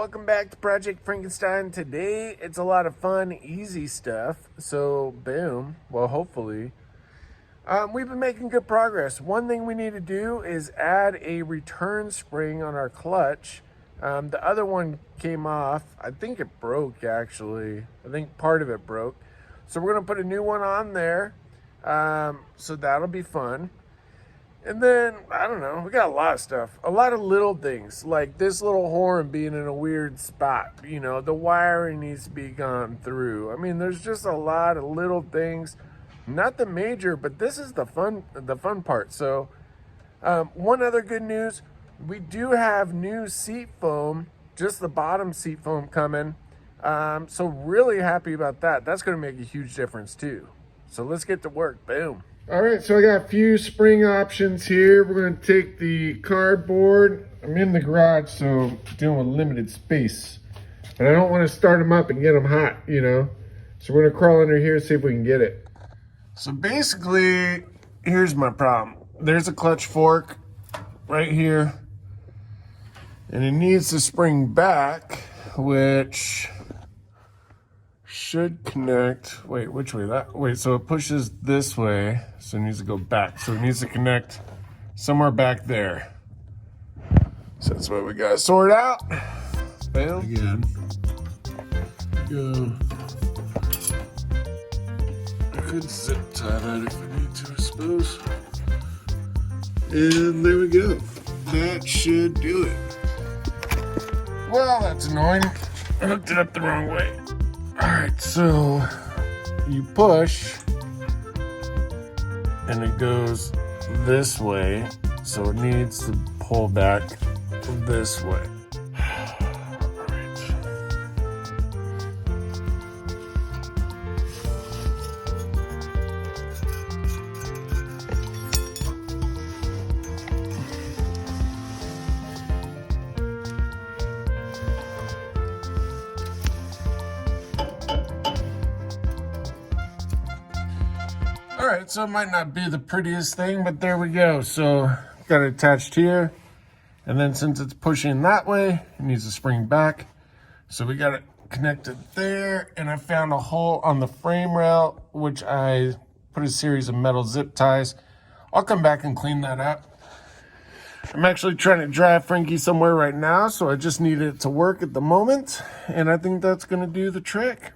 welcome back to Project Frankenstein. Today it's a lot of fun, easy stuff. So boom, well hopefully. We've been making good progress. One thing we need to do is add a return spring on our clutch. The other one came off. I think it broke actually. I think part of it broke. So we're gonna put a new one on there. So that'll be fun. And then, I don't know, we got a lot of stuff. A lot of little things, like this little horn being in a weird spot. You know, the wiring needs to be gone through. I mean, there's just a lot of little things. Not the major, but this is the fun part. So, one other good news, we do have new seat foam, just the bottom seat foam coming. So really happy about that. That's gonna make a huge difference too. So let's get to work, boom. All right, so I got a few spring options here. We're gonna take the cardboard. I'm in the garage, so dealing with limited space. But I don't wanna start them up and get them hot, you know? So we're gonna crawl under here and see if we can get it. So basically, here's my problem. There's a clutch fork right here. And it needs to spring back, which should connect. Wait, which way? Wait, so it pushes this way, so it needs to go back. So it needs to connect somewhere back there. So that's what we gotta sort out. Bam. Again. Go. I could zip tie that if I need to, I suppose. And there we go. That should do it. Well, that's annoying. I hooked it up the wrong way. All right, so you push and it goes this way, so it needs to pull back this way. All right. All right, so it might not be the prettiest thing, but there we go. So got it attached here. And then since it's pushing that way, it needs to spring back. So we got it connected there. And I found a hole on the frame rail, which I put a series of metal zip ties. I'll come back and clean that up. I'm actually trying to drive Frankie somewhere right now, so I just need it to work at the moment. And I think that's gonna do the trick.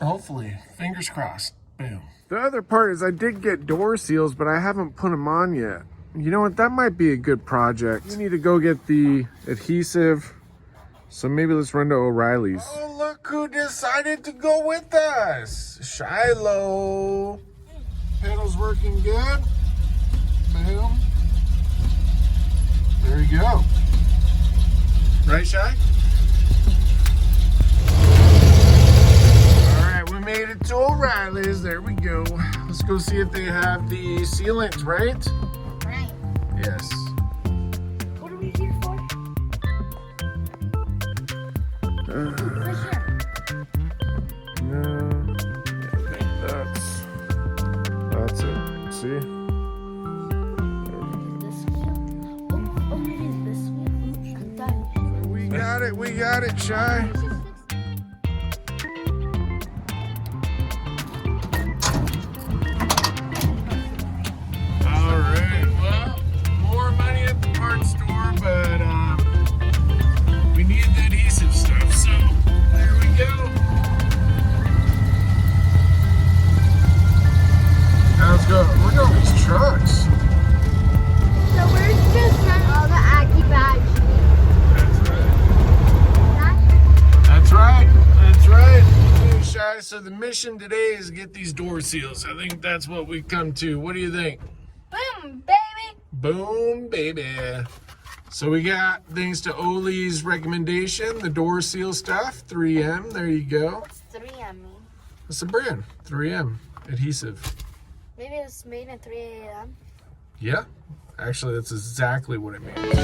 Hopefully, fingers crossed, boom. The other part is I did get door seals, but I haven't put them on yet. You know what? That might be a good project. We need to go get the adhesive. So maybe let's run to O'Reilly's. Oh, look who decided to go with us. Shiloh. Pedal's working good. Boom. There you go. Right, Shy? Made it to O'Reilly's. There we go. Let's go see if they have the sealant, right? Right. Yes. What are we here for? No. I think that's it. See? This wheel? Oh, maybe this wheel. I'm done. We got it, Shy. Look at all these trucks. So we're just run all the Aggie badge. That's right. That's right. Hey, Shy, so the mission today is get these door seals. I think that's what we come to. What do you think? Boom, baby. Boom, baby. So we got, thanks to Oli's recommendation, the door seal stuff, 3M. There you go. What's 3M mean? That's the brand, 3M adhesive. Maybe it was made at 3 a.m. Yeah, actually that's exactly what it means.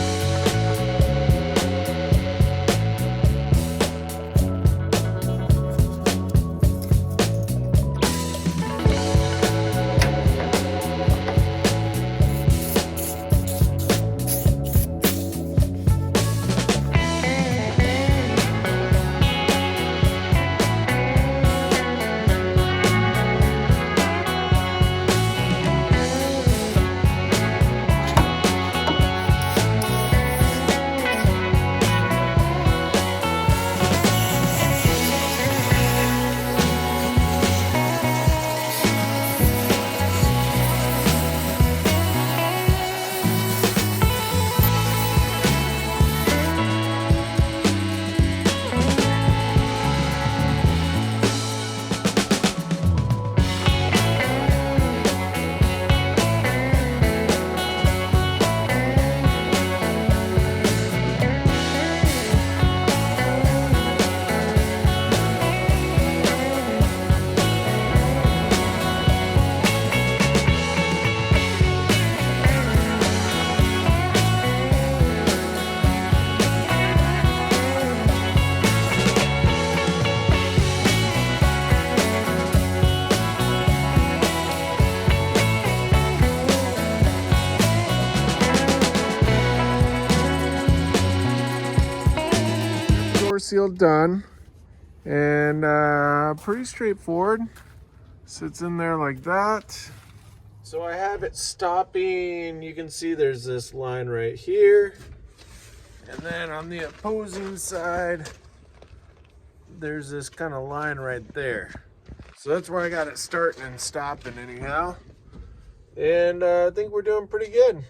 seal done, and pretty straightforward. Sits in there like that. So I have it stopping. You can see there's this line right here, and then on the opposing side there's this kind of line right there. So that's where I got it starting and stopping anyhow. And I think we're doing pretty good.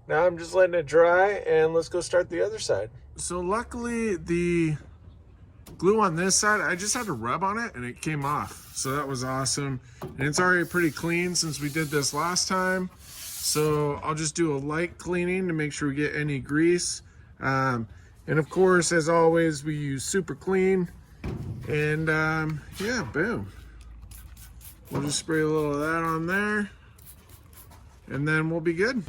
Now I'm just letting it dry, and let's go start the other side. So luckily the glue on this side, I just had to rub on it and it came off. So that was awesome. And it's already pretty clean since we did this last time. So I'll just do a light cleaning to make sure we get any grease. And of course, as always, we use super clean. And yeah, boom. We'll just spray a little of that on there, and then we'll be good.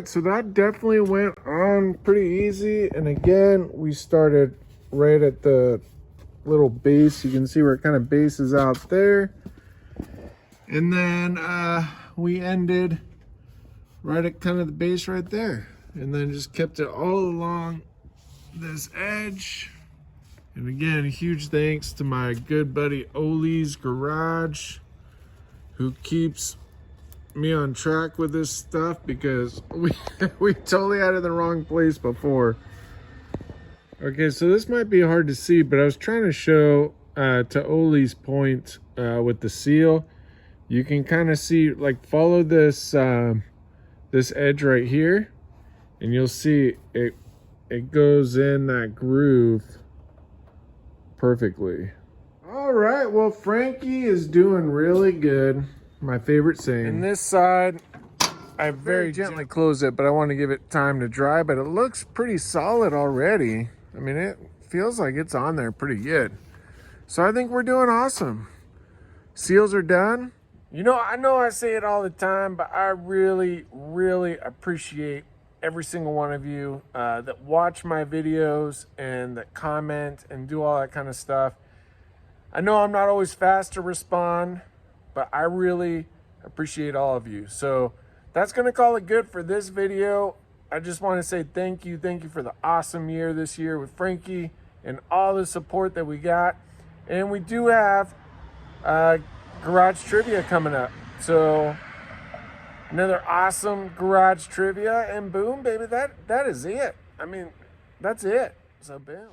So that definitely went on pretty easy. And again, we started right at the little base. You can see where it kind of bases out there. And then we ended right at kind of the base right there. And then just kept it all along this edge. And again, huge thanks to my good buddy Oli's Garage, who keeps me on track with this stuff, because we totally had it in the wrong place before. Okay, so this might be hard to see, but I was trying to show to Oli's point with the seal. You can kind of see, like, follow this this edge right here, and you'll see it goes in that groove perfectly. All right, well, Frankie is doing really good. My favorite saying. And this side, I very gently close it, but I want to give it time to dry, but it looks pretty solid already. I mean, it feels like it's on there pretty good. So I think we're doing awesome. Seals are done. You know I say it all the time, but I really, really appreciate every single one of you that watch my videos and that comment and do all that kind of stuff. I know I'm not always fast to respond, but I really appreciate all of you. So that's gonna call it good for this video. I just want to say thank you for the awesome year this year with Frankie and all the support that we got. And we do have garage trivia coming up. So another awesome garage trivia, and boom, baby, that is it. I mean, that's it. So boom.